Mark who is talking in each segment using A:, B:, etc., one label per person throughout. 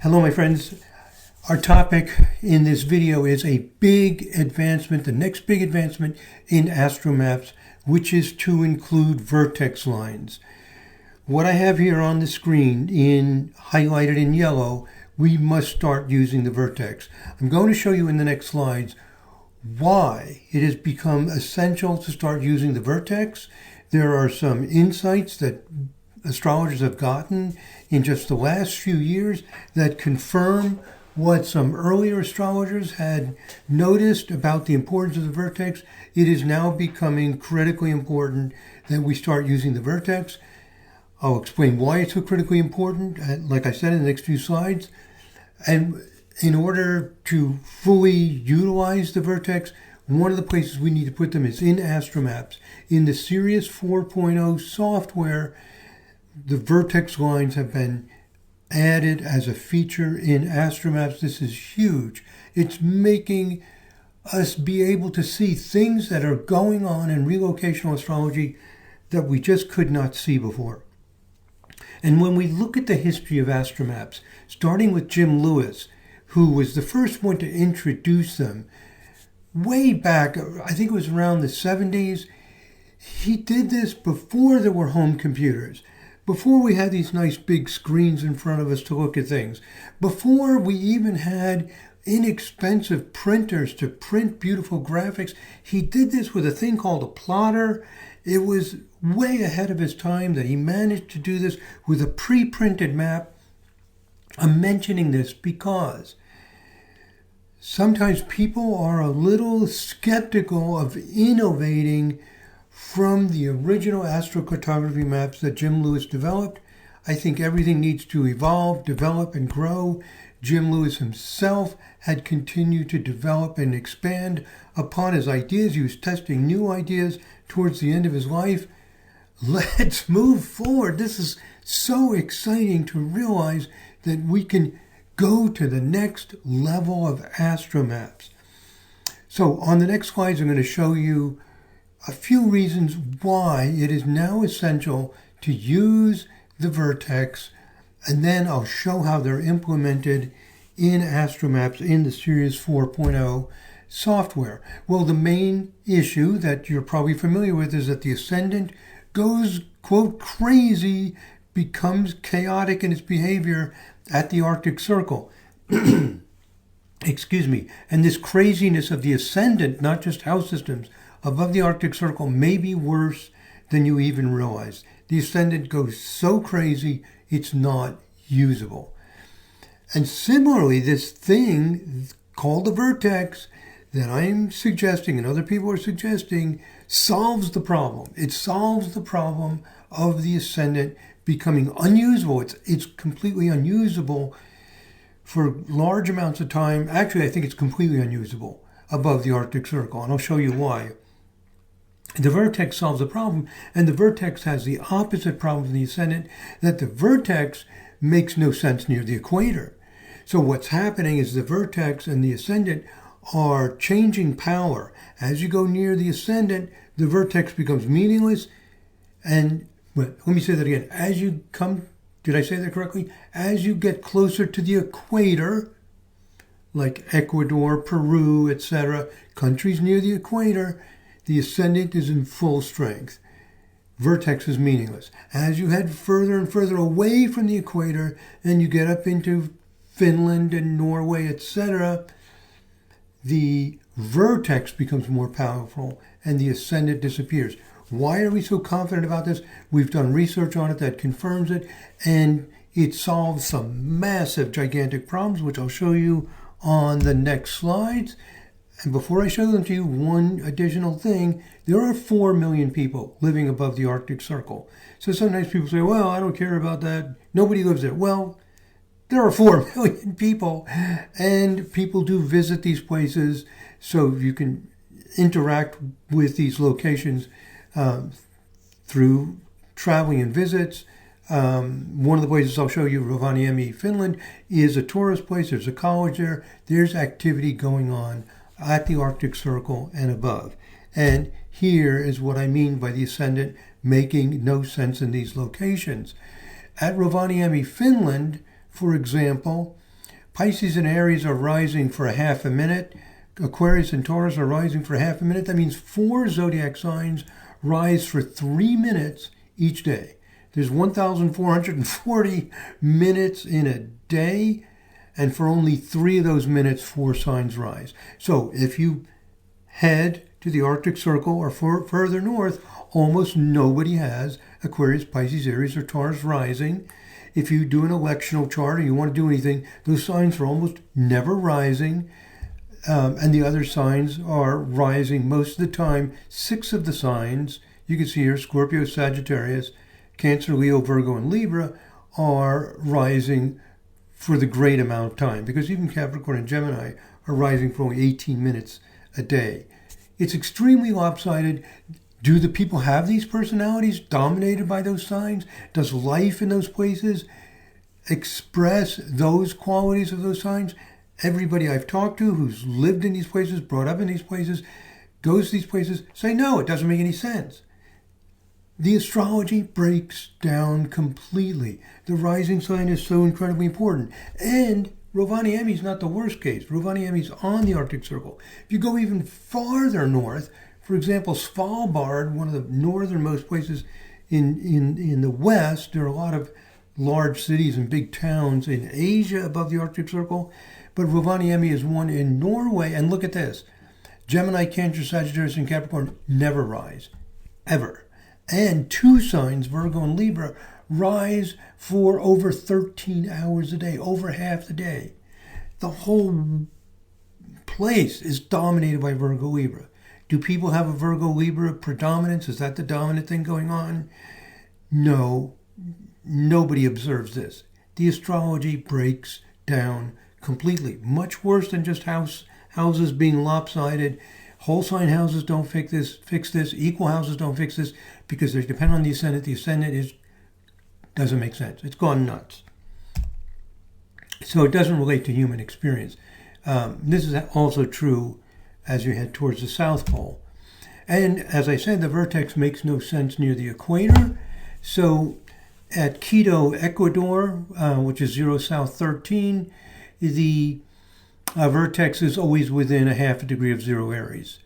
A: Hello, my friends. Our topic in this video is a big advancement, the next big advancement in AstroMaps, which is to include vertex lines. What I have here on the screen highlighted in yellow, we must start using the vertex. I'm going to show you in the next slides why it has become essential to start using the vertex. There are some insights that astrologers have gotten in just the last few years that confirm what some earlier astrologers had noticed about the importance of the vertex. It is now becoming critically important that we start using the vertex. I'll explain why it's so critically important, like I said, in the next few slides. And in order to fully utilize the vertex, one of the places we need to put them is in AstroMaps. In the Series 4.0 software, the vertex lines have been added as a feature in AstroMaps. This is huge. It's making us be able to see things that are going on in relocational astrology that we just could not see before. And when we look at the history of AstroMaps, starting with Jim Lewis, who was the first one to introduce them, way back, I think it was around the 70s, he did this before there were home computers. Before we had these nice big screens in front of us to look at things, before we even had inexpensive printers to print beautiful graphics, he did this with a thing called a plotter. It was way ahead of his time that he managed to do this with a pre-printed map. I'm mentioning this because sometimes people are a little skeptical of innovating from the original astrocartography maps that Jim Lewis developed. I think everything needs to evolve, develop, and grow. Jim Lewis himself had continued to develop and expand upon his ideas. He was testing new ideas towards the end of his life. Let's move forward. This is so exciting to realize that we can go to the next level of AstroMaps. So on the next slides, I'm going to show you a few reasons why it is now essential to use the vertex, and then I'll show how they're implemented in AstroMaps in the Series 4.0 software. Well, the main issue that you're probably familiar with is that the Ascendant goes, quote, crazy, becomes chaotic in its behavior at the Arctic Circle. Excuse me. And this craziness of the Ascendant, not just house systems, above the Arctic Circle may be worse than you even realize. The Ascendant goes so crazy, it's not usable. And similarly, this thing called the vertex that I'm suggesting and other people are suggesting solves the problem. It solves the problem of the Ascendant becoming unusable. It's completely unusable for large amounts of time. Actually, I think it's completely unusable above the Arctic Circle, and I'll show you why. The vertex solves the problem, and the vertex has the opposite problem of the Ascendant, that the vertex makes no sense near the equator. So what's happening is the vertex and the Ascendant are changing power. As you go near the Ascendant, the vertex becomes meaningless. And let me say that again. As you come, did I say that correctly? As you get closer to the equator, like Ecuador, Peru, etc., countries near the equator, the Ascendant is in full strength. Vertex is meaningless. As you head further and further away from the equator, and you get up into Finland and Norway, etc., the vertex becomes more powerful and the Ascendant disappears. Why are we so confident about this? We've done research on it that confirms it, and it solves some massive, gigantic problems, which I'll show you on the next slides. And before I show them to you, one additional thing, there are 4 million people living above the Arctic Circle. So sometimes people say, well, I don't care about that. Nobody lives there. Well, there are 4 million people, and people do visit these places, so you can interact with these locations through traveling and visits. One of the places I'll show you, Rovaniemi, Finland, is a tourist place. There's a college there. There's activity going on at the Arctic Circle and above. And here is what I mean by the Ascendant making no sense in these locations. At Rovaniemi, Finland, for example, Pisces and Aries are rising for a half a minute. Aquarius and Taurus are rising for a half a minute. That means 4 zodiac signs rise for 3 minutes each day. There's 1,440 minutes in a day, and for only 3 of those minutes, 4 signs rise. So if you head to the Arctic Circle or further north, almost nobody has Aquarius, Pisces, Aries, or Taurus rising. If you do an electional chart or you want to do anything, those signs are almost never rising. And the other signs are rising most of the time. 6 of the signs, you can see here, Scorpio, Sagittarius, Cancer, Leo, Virgo, and Libra, are rising for the great amount of time, because even Capricorn and Gemini are rising for only 18 minutes a day. It's extremely lopsided. Do the people have these personalities dominated by those signs? Does life in those places express those qualities of those signs? Everybody I've talked to who's lived in these places, brought up in these places, goes to these places, say no, it doesn't make any sense. The astrology breaks down completely. The rising sign is so incredibly important. And Rovaniemi is not the worst case. Rovaniemi is on the Arctic Circle. If you go even farther north, for example, Svalbard, one of the northernmost places in the west, there are a lot of large cities and big towns in Asia above the Arctic Circle, but Rovaniemi is one in Norway. And look at this. Gemini, Cancer, Sagittarius, and Capricorn never rise, ever. And 2 signs, Virgo and Libra, rise for over 13 hours a day, over half the day. The whole place is dominated by Virgo, Libra. Do people have a Virgo, Libra predominance? Is that the dominant thing going on? No, nobody observes this. The astrology breaks down completely, much worse than just houses being lopsided. Whole sign houses don't fix this. Equal houses don't fix this because they depend on the ascendant. The ascendant doesn't make sense. It's gone nuts. So it doesn't relate to human experience. This is also true as you head towards the South Pole. And as I said, the vertex makes no sense near the equator. So at Quito, Ecuador, which is 0 South 13, the vertex is always within a half a degree of 0 Aries.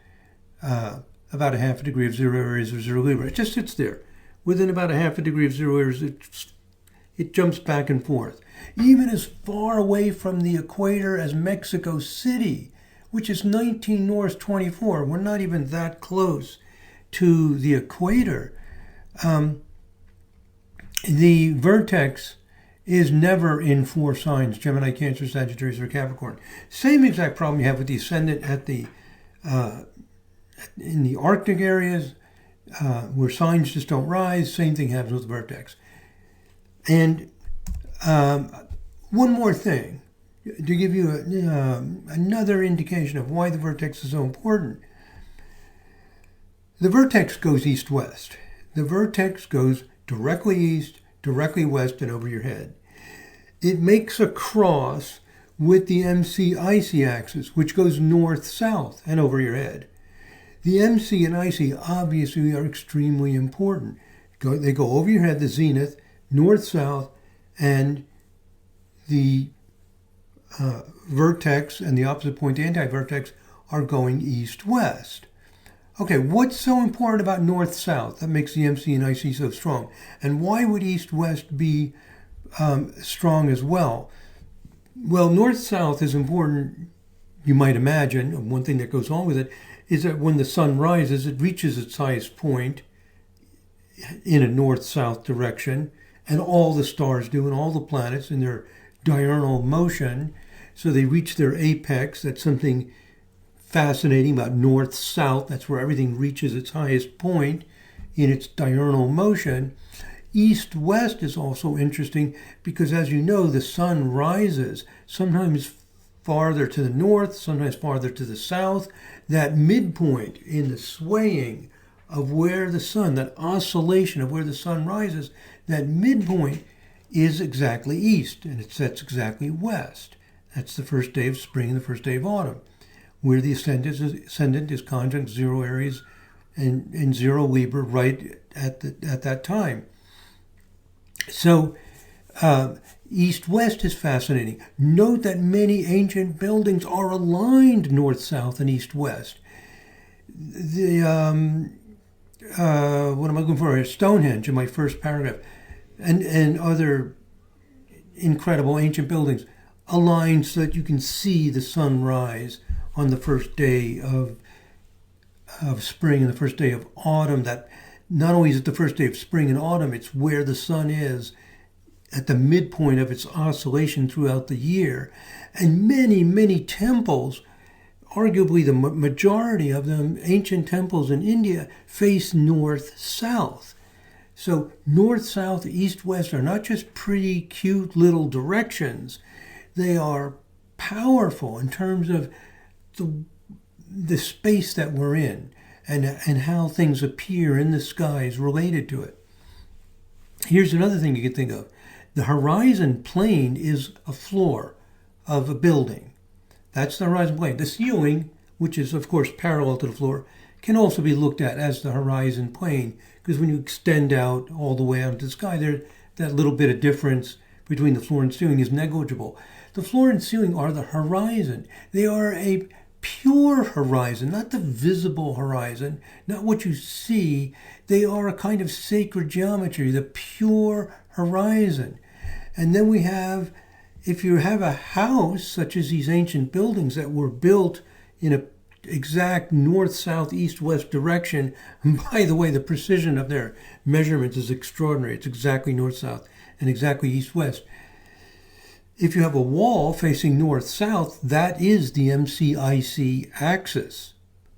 A: About a half a degree of 0 Aries or 0 Libra. It just sits there. Within about a half a degree of 0 Aries, it jumps back and forth. Even as far away from the equator as Mexico City, which is 19 north 24. We're not even that close to the equator. The vertex is never in 4 signs, Gemini, Cancer, Sagittarius, or Capricorn. Same exact problem you have with the ascendant in the Arctic areas, where signs just don't rise. Same thing happens with the vertex. And one more thing, to give you another indication of why the vertex is so important. The vertex goes east-west. The vertex goes directly east, directly west, and over your head. It makes a cross with the MC-IC axis, which goes north-south and over your head. The MC and IC obviously are extremely important. They go over your head, the zenith, north-south, and the vertex and the opposite point, the anti-vertex, are going east-west. Okay, what's so important about north-south that makes the MC and IC so strong? And why would east-west be strong as well? Well, north-south is important, you might imagine. And one thing that goes on with it is that when the sun rises, it reaches its highest point in a north-south direction, and all the stars do, and all the planets in their diurnal motion. So they reach their apex. That's something fascinating about north-south. That's where everything reaches its highest point in its diurnal motion. East-west is also interesting because, as you know, the sun rises sometimes farther to the north, sometimes farther to the south. That midpoint in the swaying of where the sun, that oscillation of where the sun rises, that midpoint is exactly east, and it sets exactly west. That's the first day of spring and the first day of autumn, where the ascendant is conjunct 0 Aries and 0 Libra right at that time. So East-west is fascinating. Note that many ancient buildings are aligned north-south and east-west. The what am I looking for? Stonehenge in my first paragraph, and other incredible ancient buildings aligned so that you can see the sun rise on the first day of spring and the first day of autumn. That not only is it the first day of spring and autumn, it's where the sun is at the midpoint of its oscillation throughout the year. And many, many temples, arguably the majority of them, ancient temples in India, face north-south. So north, south, east, west are not just pretty, cute little directions. They are powerful in terms of the space that we're in and how things appear in the skies related to it. Here's another thing you can think of. The horizon plane is a floor of a building. That's the horizon plane. The ceiling, which is, of course, parallel to the floor, can also be looked at as the horizon plane, because when you extend out all the way out into the sky, that little bit of difference between the floor and ceiling is negligible. The floor and ceiling are the horizon. They are a pure horizon, not the visible horizon, not what you see. They are a kind of sacred geometry, the pure horizon. And then we have, if you have a house, such as these ancient buildings that were built in a exact north, south, east, west direction. And by the way, the precision of their measurements is extraordinary. It's exactly north, south, and exactly east, west. If you have a wall facing north, south, that is the MCIC axis,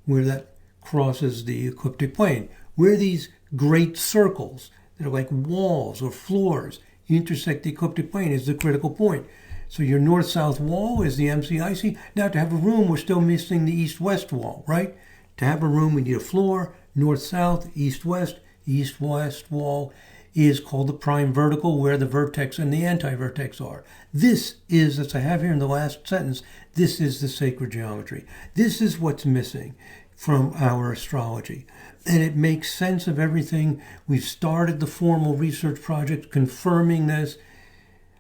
A: where that crosses the ecliptic plane, where these great circles that are like walls or floors intersect the ecliptic plane is the critical point. So your north-south wall is the MCIC. Now, to have a room, we're still missing the east-west wall, right? To have a room, we need a floor, north-south, east-west. East-west wall is called the prime vertical, where the vertex and the anti-vertex are. This is, as I have here in the last sentence, this is the sacred geometry. This is what's missing from our astrology. And it makes sense of everything. We've started the formal research project confirming this.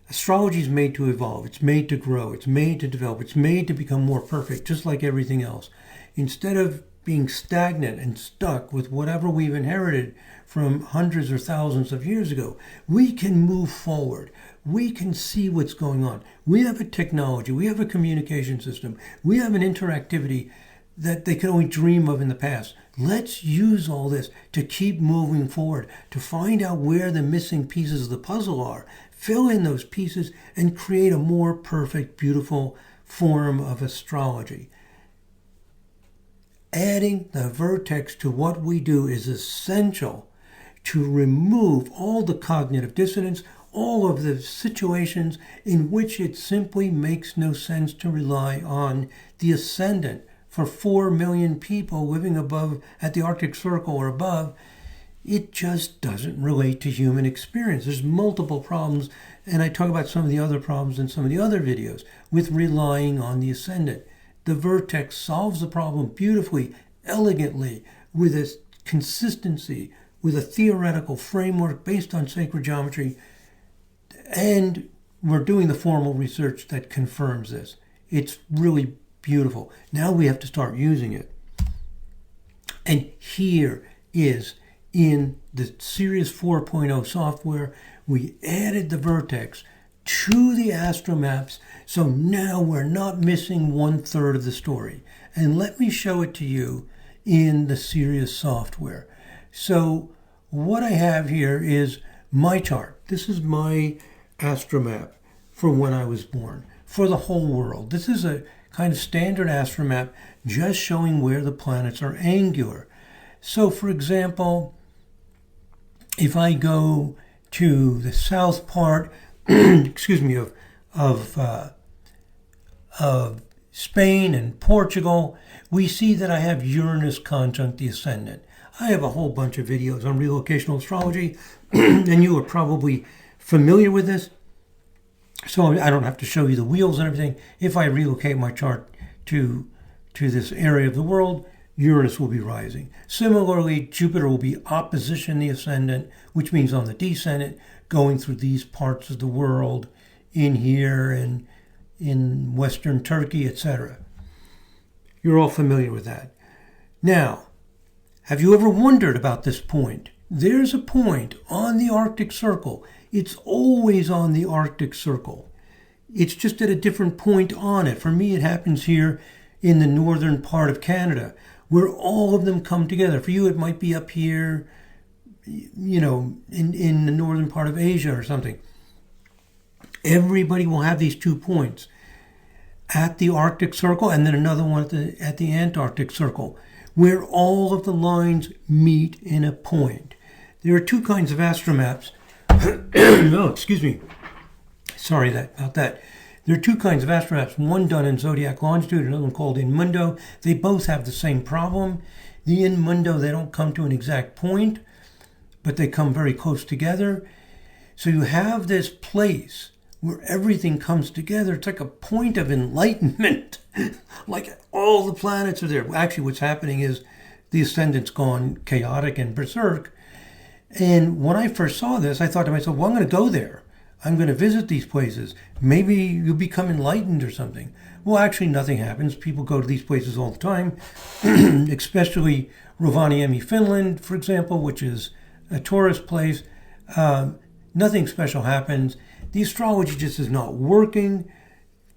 A: Astrology is made to evolve. It's made to grow. It's made to develop. It's made to become more perfect, just like everything else. Instead of being stagnant and stuck with whatever we've inherited from hundreds or thousands of years ago, we can move forward. We can see what's going on. We have a technology. We have a communication system. We have an interactivity that they could only dream of in the past. Let's use all this to keep moving forward, to find out where the missing pieces of the puzzle are, fill in those pieces, and create a more perfect, beautiful form of astrology. Adding the vertex to what we do is essential to remove all the cognitive dissonance, all of the situations in which it simply makes no sense to rely on the ascendant. For 4 million people living above at the Arctic Circle or above, it just doesn't relate to human experience. There's multiple problems, and I talk about some of the other problems in some of the other videos with relying on the ascendant. The vertex solves the problem beautifully, elegantly, with a consistency, with a theoretical framework based on sacred geometry, and we're doing the formal research that confirms this. It's really beautiful. Now we have to start using it. And here is, in the Sirius 4.0 software, we added the vertex to the AstroMaps, so now we're not missing 1/3 of the story. And let me show it to you in the Sirius software. So what I have here is my chart. This is my AstroMap for when I was born, for the whole world. This is a kind of standard AstroMap, just showing where the planets are angular. So, for example, if I go to the south part, of Spain and Portugal, we see that I have Uranus conjunct the ascendant. I have a whole bunch of videos on relocational astrology, and you are probably familiar with this. So I don't have to show you the wheels and everything. If I relocate my chart to this area of the world, Uranus will be rising. Similarly, Jupiter will be opposition the ascendant, which means on the descendant, going through these parts of the world, in here and in Western Turkey, etc. You're all familiar with that. Now, have you ever wondered about this point? There's a point on the Arctic Circle. It's always on the Arctic Circle. It's just at a different point on it. For me, it happens here in the northern part of Canada, where all of them come together. For you, it might be up here, you know, in the northern part of Asia or something. Everybody will have these 2 points at the Arctic Circle and then another one at the Antarctic Circle, where all of the lines meet in a point. There are 2 kinds of AstroMaps. Oh, excuse me. Sorry about that. There are 2 kinds of AstroMaps, one done in zodiac longitude, another one called in mundo. They both have the same problem. The in mundo, they don't come to an exact point, but they come very close together. So you have this place where everything comes together. It's like a point of enlightenment. Like all the planets are there. Actually, what's happening is the ascendant's gone chaotic and berserk. And when I first saw this, I thought to myself, well, I'm going to go there. I'm going to visit these places. Maybe you become enlightened or something. Well, actually, nothing happens. People go to these places all the time, especially Rovaniemi, Finland, for example, which is a tourist place. Nothing special happens. The astrology just is not working.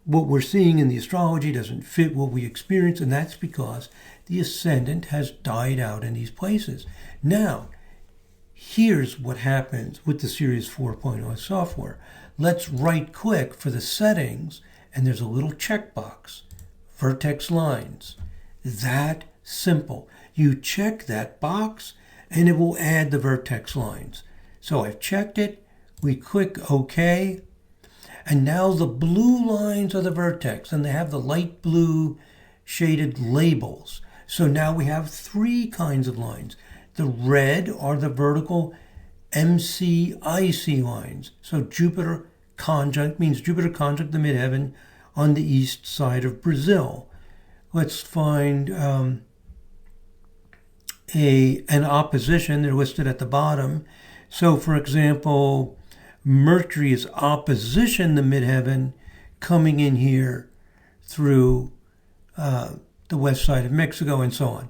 A: What we're seeing in the astrology doesn't fit what we experience, and that's because the ascendant has died out in these places. Now, here's what happens with the Series 4.0 software. Let's right-click for the settings, and there's a little checkbox, Vertex lines. That simple. You check that box, and it will add the vertex lines. So I've checked it. We click OK. And now the blue lines are the vertex, and they have the light blue shaded labels. So now we have 3 kinds of lines. The red are the vertical MCIC lines. So Jupiter conjunct means Jupiter conjunct the midheaven on the east side of Brazil. Let's find an opposition. They're listed at the bottom. So, for example, Mercury is opposition the midheaven coming in here through the west side of Mexico and so on.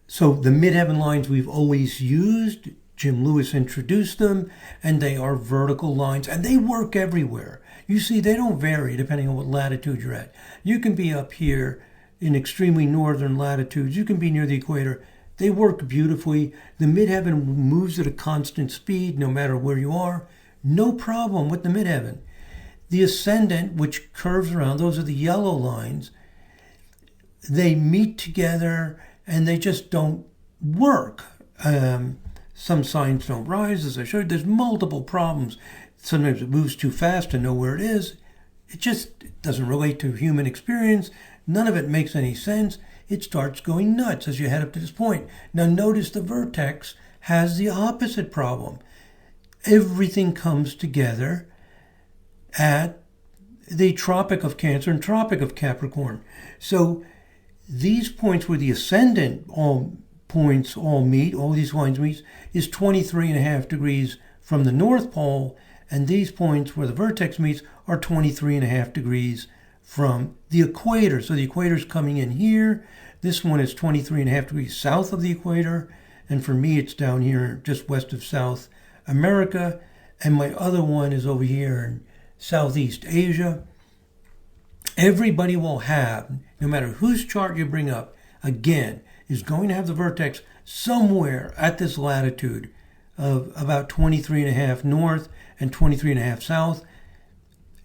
A: So the midheaven lines we've always used, Jim Lewis introduced them, and they are vertical lines, and they work everywhere. You see, they don't vary depending on what latitude you're at. You can be up here in extremely northern latitudes. You can be near the equator. They work beautifully. The midheaven moves at a constant speed no matter where you are. No problem with the midheaven. The ascendant, which curves around, those are the yellow lines. They meet together and they just don't work. Some signs don't rise, as I showed. There's multiple problems. Sometimes it moves too fast to know where it is. It just doesn't relate to human experience. None of it makes any sense. It starts going nuts as you head up to this point. Now notice the vertex has the opposite problem. Everything comes together at the Tropic of Cancer and Tropic of Capricorn. So these points where the ascendant all meet, all these lines meet, is 23.5 degrees from the North Pole, and these points where the vertex meets are 23.5 degrees from the equator. So the equator is coming in here. This one is 23.5 degrees south of the equator, and for me it's down here just west of South America, and my other one is over here in Southeast Asia. Everybody will have, no matter whose chart you bring up, again, is going to have the vertex somewhere at this latitude of about 23.5 north and 23.5 south.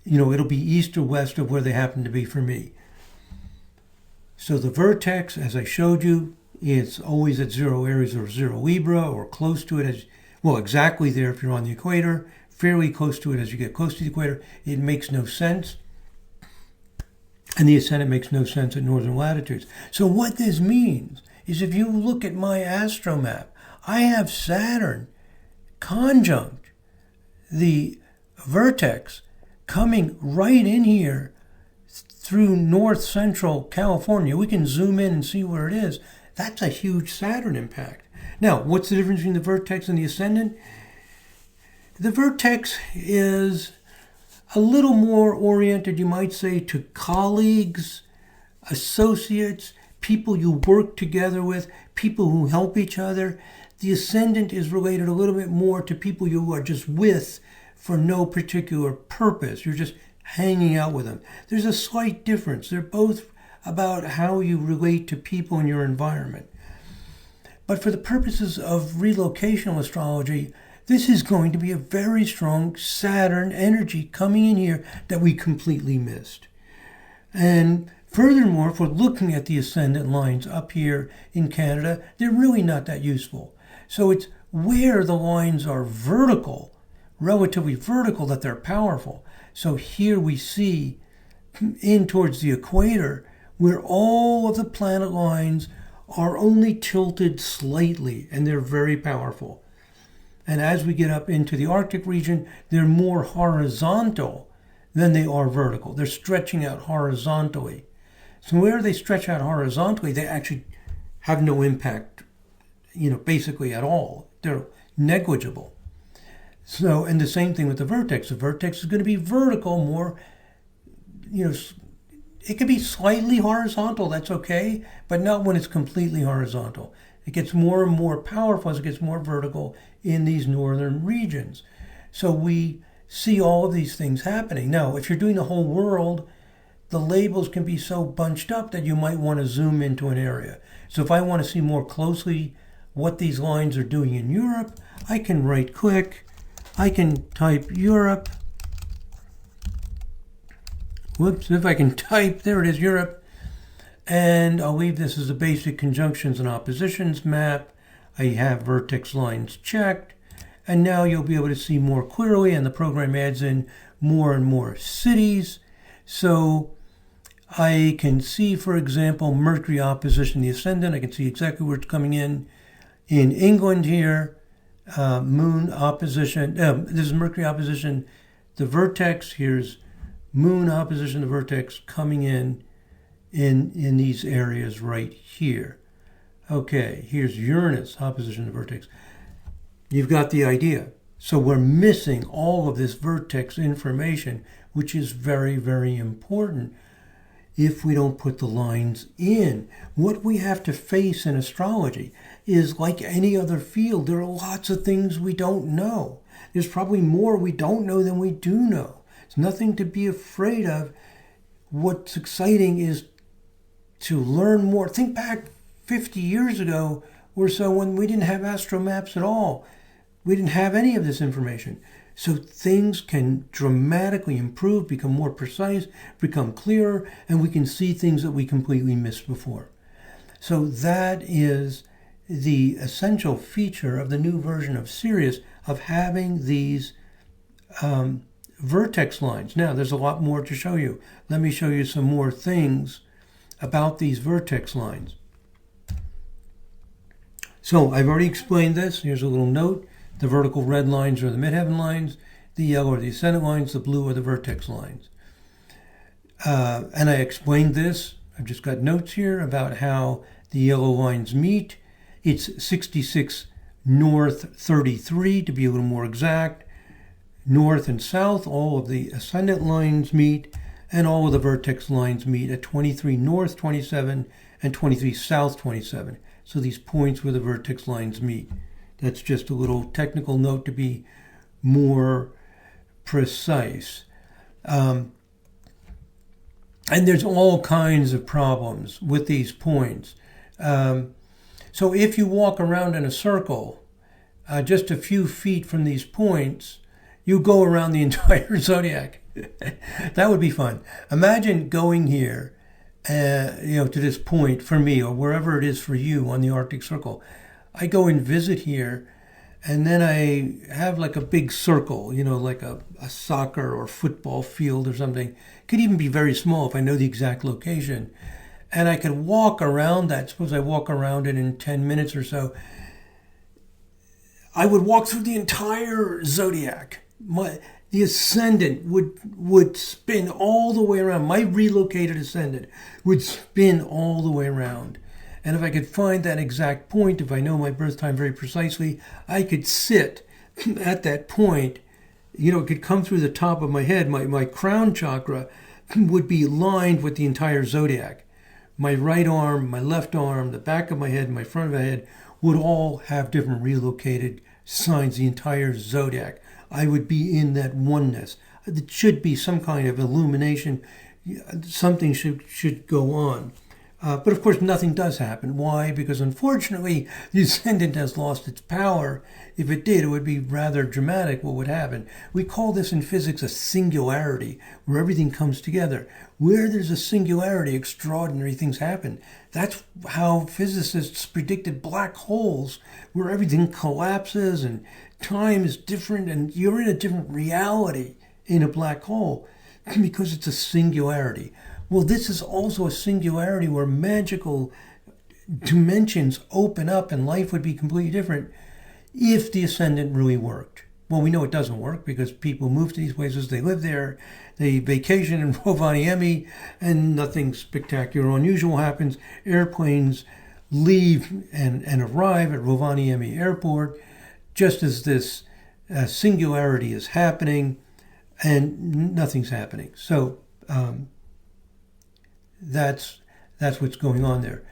A: You know, it'll be east or west of where they happen to be for me. So the vertex, as I showed you, it's always at 0 Aries or 0 Libra or close to it, exactly there if you're on the equator, fairly close to it as you get close to the equator. It makes no sense. And the ascendant makes no sense at northern latitudes. So what this means is if you look at my AstroMap, I have Saturn conjunct the vertex coming right in here through north central California. We can zoom in and see where it is. That's a huge Saturn impact. Now, what's the difference between the vertex and the ascendant? The vertex is a little more oriented, you might say, to colleagues, associates, people you work together with, people who help each other. The ascendant is related a little bit more to people you are just with for no particular purpose. You're just hanging out with them. There's a slight difference. They're both about how you relate to people in your environment. But for the purposes of relocational astrology, this is going to be a very strong Saturn energy coming in here that we completely missed. And furthermore, if we're looking at the ascendant lines up here in Canada, they're really not that useful. So it's where the lines are vertical, relatively vertical, that they're powerful. So here we see in towards the equator where all of the planet lines are only tilted slightly, and they're very powerful. And as we get up into the Arctic region, they're more horizontal than they are vertical. They're stretching out horizontally. So where they stretch out horizontally, they actually have no impact, basically at all. They're negligible. So, and the same thing with the vertex. The vertex is going to be vertical, more, it can be slightly horizontal, that's okay, but not when it's completely horizontal. It gets more and more powerful as it gets more vertical in these northern regions. So we see all of these things happening. Now, if you're doing the whole world, the labels can be so bunched up that you might want to zoom into an area. So if I want to see more closely what these lines are doing in Europe, I can right click, I can type Europe. Whoops, if I can type, there it is, Europe. And I'll leave this as a basic conjunctions and oppositions map. I have vertex lines checked. And now you'll be able to see more clearly, and the program adds in more and more cities. So I can see, for example, Mercury opposition the ascendant. I can see exactly where it's coming in England here. Moon opposition, this is Mercury opposition the vertex. Here's Moon opposition the vertex coming in these areas right here. Okay, here's Uranus opposition the vertex. You've got the idea. So we're missing all of this vertex information, which is very, very important if we don't put the lines in. What we have to face in astrology is like any other field. There are lots of things we don't know. There's probably more we don't know than we do know. It's nothing to be afraid of. What's exciting is to learn more. Think back 50 years ago or so when we didn't have AstroMaps at all. We didn't have any of this information. So things can dramatically improve, become more precise, become clearer, and we can see things that we completely missed before. So that is the essential feature of the new version of Sirius, of having these vertex lines. Now, there's a lot more to show you. Let me show you some more things about these vertex lines. So I've already explained this. Here's a little note. The vertical red lines are the midheaven lines. The yellow are the ascendant lines. The blue are the vertex lines. And I explained this. I've just got notes here about how the yellow lines meet. It's 66 north 33 to be a little more exact. North and south, all of the ascendant lines meet, and all of the vertex lines meet at 23 north 27 and 23 south 27. So these points where the vertex lines meet. That's just a little technical note to be more precise. And there's all kinds of problems with these points. So if you walk around in a circle, just a few feet from these points, you go around the entire zodiac. That would be fun. Imagine going here, to this point for me, or wherever it is for you on the Arctic Circle. I go and visit here, and then I have like a big circle, like a soccer or football field or something. It could even be very small if I know the exact location. And I could walk around that. Suppose I walk around it in 10 minutes or so. I would walk through the entire zodiac. the ascendant would spin all the way around. My relocated ascendant would spin all the way around. And if I could find that exact point, if I know my birth time very precisely, I could sit at that point. You know, it could come through the top of my head. My crown chakra would be lined with the entire zodiac. My right arm, my left arm, the back of my head, my front of my head would all have different relocated signs, the entire zodiac. I would be in that oneness. It should be some kind of illumination. Something should go on. But of course, nothing does happen. Why? Because unfortunately, the ascendant has lost its power. If it did, it would be rather dramatic what would happen. We call this in physics a singularity, where everything comes together. Where there's a singularity, extraordinary things happen. That's how physicists predicted black holes, where everything collapses and time is different and you're in a different reality in a black hole because it's a singularity. Well, this is also a singularity where magical dimensions open up and life would be completely different if the ascendant really worked. Well, we know it doesn't work because people move to these places, they live there, they vacation in Rovaniemi, and nothing spectacular or unusual happens. Airplanes leave and arrive at Rovaniemi Airport just as this singularity is happening, and nothing's happening. So that's what's going on there.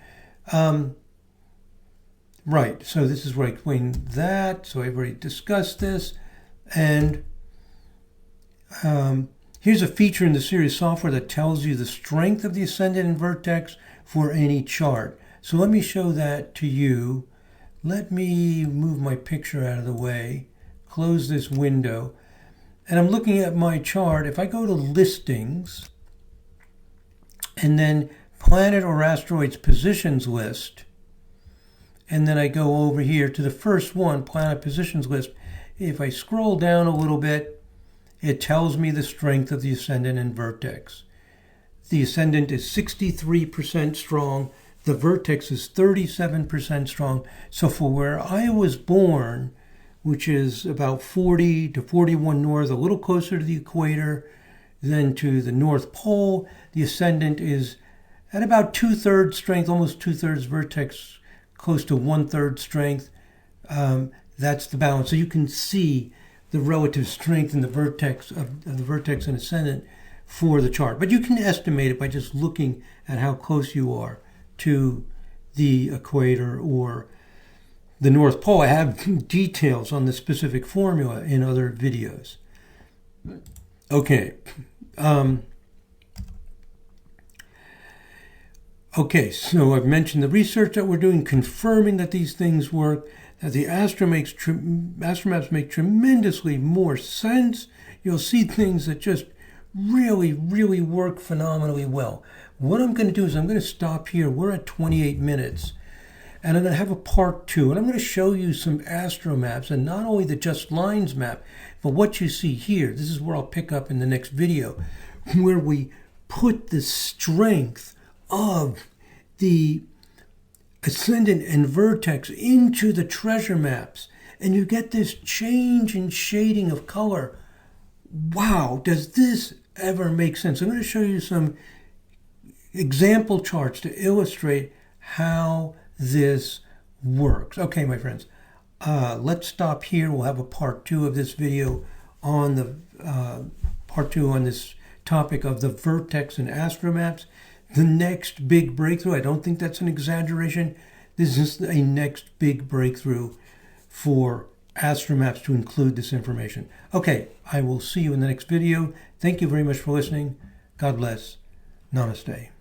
A: Right, so this is where I explain that. So I've already discussed this. And here's a feature in the series software that tells you the strength of the ascendant and vertex for any chart. So let me show that to you. Let me move my picture out of the way, close this window. And I'm looking at my chart. If I go to listings, and then planet or asteroids positions list, and then I go over here to the first one, planet positions list. If I scroll down a little bit, it tells me the strength of the ascendant and vertex. The ascendant is 63% strong. The vertex is 37% strong. So for where I was born, which is about 40 to 41 north, a little closer to the equator than to the North Pole, the ascendant is at about 2/3 strength, almost 2/3 vertex, close to 1/3 strength. That's the balance. So you can see the relative strength in the vertex of the vertex and ascendant for the chart. But you can estimate it by just looking at how close you are to the equator or the North Pole. I have details on the specific formula in other videos. Okay. Okay, so I've mentioned the research that we're doing, confirming that these things work, that the AstroMaps make tremendously more sense. You'll see things that just really, really work phenomenally well. What I'm going to do is I'm going to stop here. We're at 28 minutes. And I'm going to have a part 2. And I'm going to show you some AstroMaps, and not only the Just Lines map, but what you see here. This is where I'll pick up in the next video, where we put the strength of the ascendant and vertex into the treasure maps. And you get this change in shading of color. Wow, does this ever make sense? I'm going to show you some example charts to illustrate how this works. Okay, my friends, let's stop here. We'll have a part 2 of this video on the part 2 on this topic of the vertex and AstroMaps. The next big breakthrough, I don't think that's an exaggeration. This is a next big breakthrough for AstroMaps to include this information. Okay, I will see you in the next video. Thank you very much for listening. God bless. Namaste.